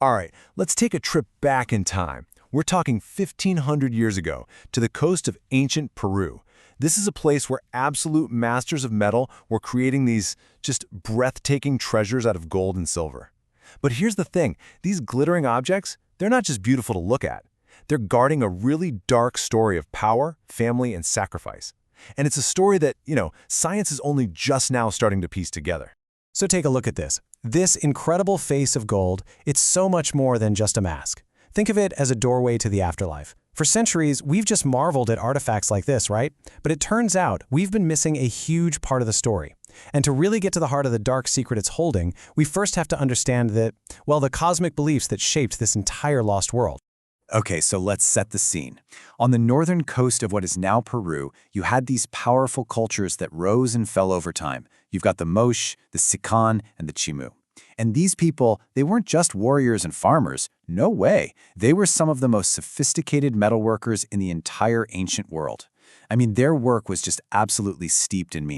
All right, let's take a trip back in time. We're talking 1,500 years ago to the coast of ancient Peru. This is a place where absolute masters of metal were creating these just breathtaking treasures out of gold and silver. But here's the thing, these glittering objects, they're not just beautiful to look at. They're guarding a really dark story of power, family, and sacrifice. And it's a story that, science is only just now starting to piece together. So take a look at this. This incredible face of gold, it's so much more than just a mask. Think of it as a doorway to the afterlife. For centuries, we've just marveled at artifacts like this, right? But it turns out we've been missing a huge part of the story. And to really get to the heart of the dark secret it's holding, we first have to understand the cosmic beliefs that shaped this entire lost world. Okay, so let's set the scene. On the northern coast of what is now Peru, you had these powerful cultures that rose and fell over time. You've got the Moche, the Sican, and the Chimu. And these people, they weren't just warriors and farmers. No way. They were some of the most sophisticated metalworkers in the entire ancient world. I mean, their work was just absolutely steeped in meaning.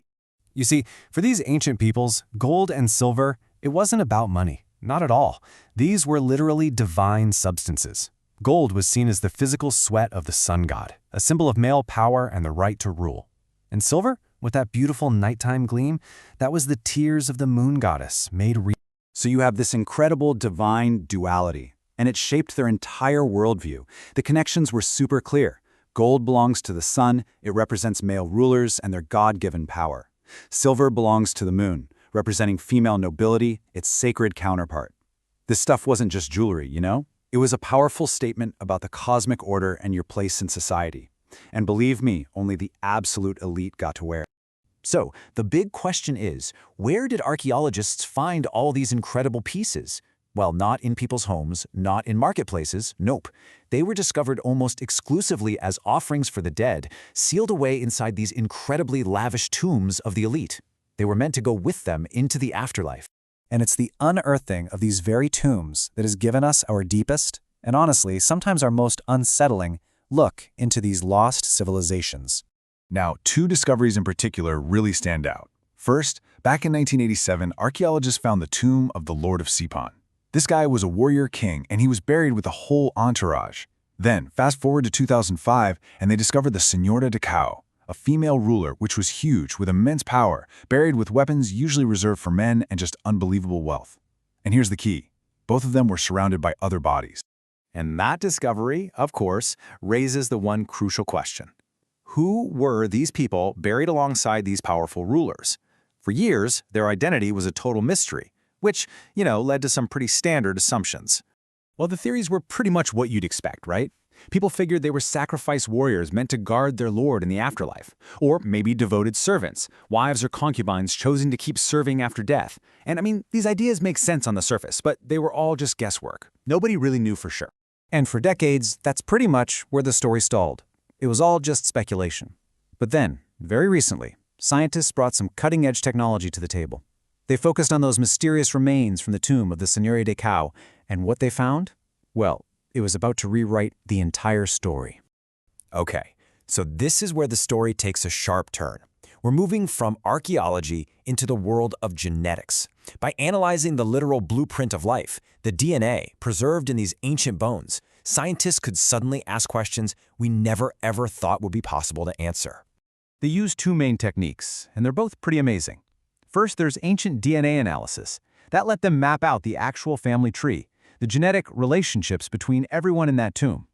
You see, for these ancient peoples, gold and silver, it wasn't about money. Not at all. These were literally divine substances. Gold was seen as the physical sweat of the sun god, a symbol of male power and the right to rule. And silver, with that beautiful nighttime gleam, that was the tears of the moon goddess made real. So you have this incredible divine duality, and it shaped their entire worldview. The connections were super clear. Gold belongs to the sun, it represents male rulers and their God-given power. Silver belongs to the moon, representing female nobility, its sacred counterpart. This stuff wasn't just jewelry, It was a powerful statement about the cosmic order and your place in society. And believe me, only the absolute elite got to wear it. So, the big question is, where did archaeologists find all these incredible pieces? Well, not in people's homes, not in marketplaces, nope. They were discovered almost exclusively as offerings for the dead, sealed away inside these incredibly lavish tombs of the elite. They were meant to go with them into the afterlife. And it's the unearthing of these very tombs that has given us our deepest, and honestly, sometimes our most unsettling, look into these lost civilizations. Now, two discoveries in particular really stand out. First, back in 1987, archaeologists found the tomb of the Lord of Sipan. This guy was a warrior king, and he was buried with a whole entourage. Then, fast forward to 2005, and they discovered the Señora de Cao, a female ruler which was huge with immense power, buried with weapons usually reserved for men and just unbelievable wealth. And here's the key. Both of them were surrounded by other bodies. And that discovery, of course, raises the one crucial question. Who were these people buried alongside these powerful rulers? For years, their identity was a total mystery, which, led to some pretty standard assumptions. Well, the theories were pretty much what you'd expect, right? People figured they were sacrifice warriors meant to guard their lord in the afterlife, or maybe devoted servants, wives or concubines chosen to keep serving after death. And these ideas make sense on the surface, but they were all just guesswork. Nobody really knew for sure. And for decades, that's pretty much where the story stalled. It was all just speculation. But then, very recently, scientists brought some cutting-edge technology to the table. They focused on those mysterious remains from the tomb of the Señora de Cao, and what they found? Well, it was about to rewrite the entire story. Okay, so this is where the story takes a sharp turn. We're moving from archaeology into the world of genetics. By analyzing the literal blueprint of life, the DNA preserved in these ancient bones, scientists could suddenly ask questions we never ever thought would be possible to answer. They use two main techniques, and they're both pretty amazing. First, there's ancient DNA analysis. That let them map out the actual family tree, the genetic relationships between everyone in that tomb.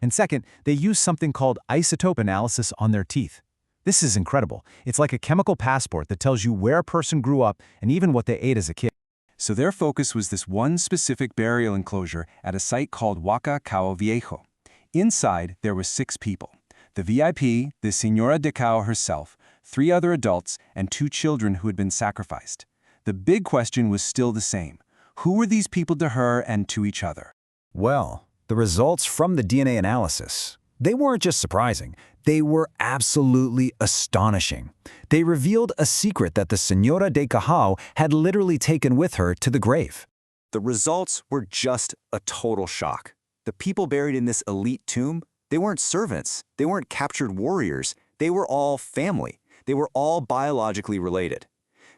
And second, they use something called isotope analysis on their teeth. This is incredible. It's like a chemical passport that tells you where a person grew up and even what they ate as a kid. So their focus was this one specific burial enclosure at a site called Huaca Cao Viejo. Inside, there were 6 people. The VIP, the Señora de Cao herself, 3 other adults, and 2 children who had been sacrificed. The big question was still the same. Who were these people to her and to each other? Well, the results from the DNA analysis, they weren't just surprising. They were absolutely astonishing. They revealed a secret that the Señora de Cao had literally taken with her to the grave. The results were just a total shock. The people buried in this elite tomb, they weren't servants, they weren't captured warriors, they were all family. They were all biologically related.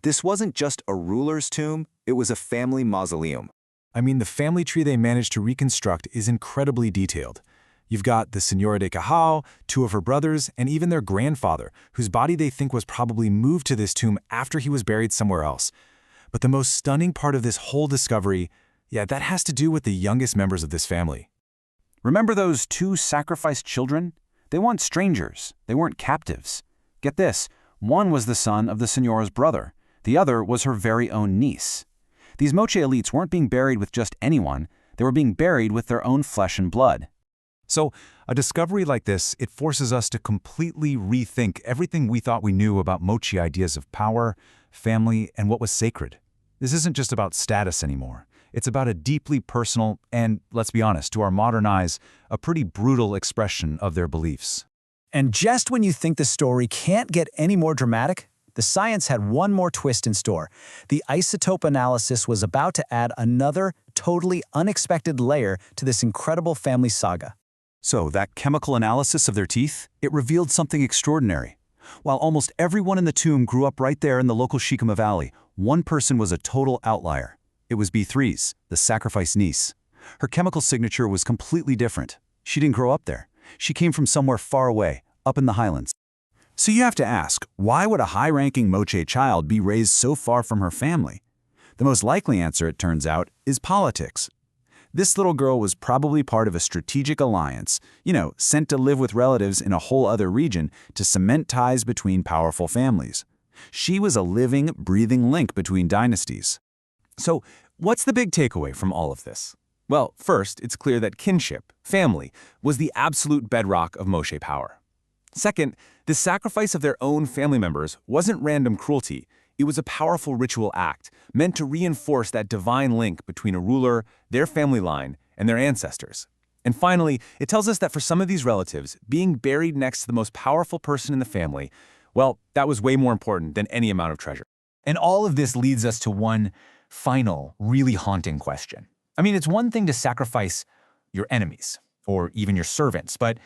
This wasn't just a ruler's tomb, it was a family mausoleum. I mean, the family tree they managed to reconstruct is incredibly detailed. You've got the Senora de Cajal, two of her brothers, and even their grandfather, whose body they think was probably moved to this tomb after he was buried somewhere else. But the most stunning part of this whole discovery, yeah, that has to do with the youngest members of this family. Remember those two sacrificed children? They weren't strangers. They weren't captives. Get this, one was the son of the Senora's brother. The other was her very own niece. These Moche elites weren't being buried with just anyone. They were being buried with their own flesh and blood. So, a discovery like this, it forces us to completely rethink everything we thought we knew about Moche ideas of power, family, and what was sacred. This isn't just about status anymore. It's about a deeply personal and, let's be honest, to our modern eyes, a pretty brutal expression of their beliefs. And just when you think the story can't get any more dramatic, the science had one more twist in store. The isotope analysis was about to add another, totally unexpected layer to this incredible family saga. So that chemical analysis of their teeth, it revealed something extraordinary. While almost everyone in the tomb grew up right there in the local Shikama Valley, one person was a total outlier. It was B3's, the sacrificed niece. Her chemical signature was completely different. She didn't grow up there. She came from somewhere far away, up in the highlands. So you have to ask, why would a high-ranking Moche child be raised so far from her family? The most likely answer, it turns out, is politics. This little girl was probably part of a strategic alliance, sent to live with relatives in a whole other region to cement ties between powerful families. She was a living, breathing link between dynasties. So, what's the big takeaway from all of this? Well, first, it's clear that kinship, family, was the absolute bedrock of Moche power. Second, the sacrifice of their own family members wasn't random cruelty. It was a powerful ritual act meant to reinforce that divine link between a ruler, their family line, and their ancestors. And finally, it tells us that for some of these relatives, being buried next to the most powerful person in the family, well, that was way more important than any amount of treasure. And all of this leads us to one final, really haunting question. I mean, it's one thing to sacrifice your enemies, or even your servants, but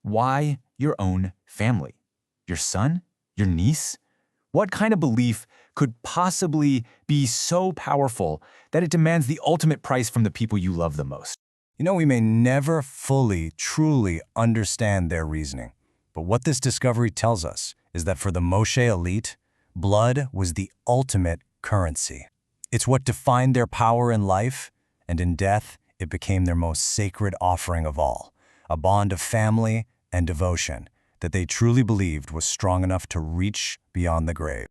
why your own family? Your son? Your niece? What kind of belief could possibly be so powerful that it demands the ultimate price from the people you love the most? We may never fully, truly understand their reasoning. But what this discovery tells us is that for the Moche elite, blood was the ultimate currency. It's what defined their power in life, and in death, it became their most sacred offering of all, a bond of family and devotion that they truly believed was strong enough to reach beyond the grave.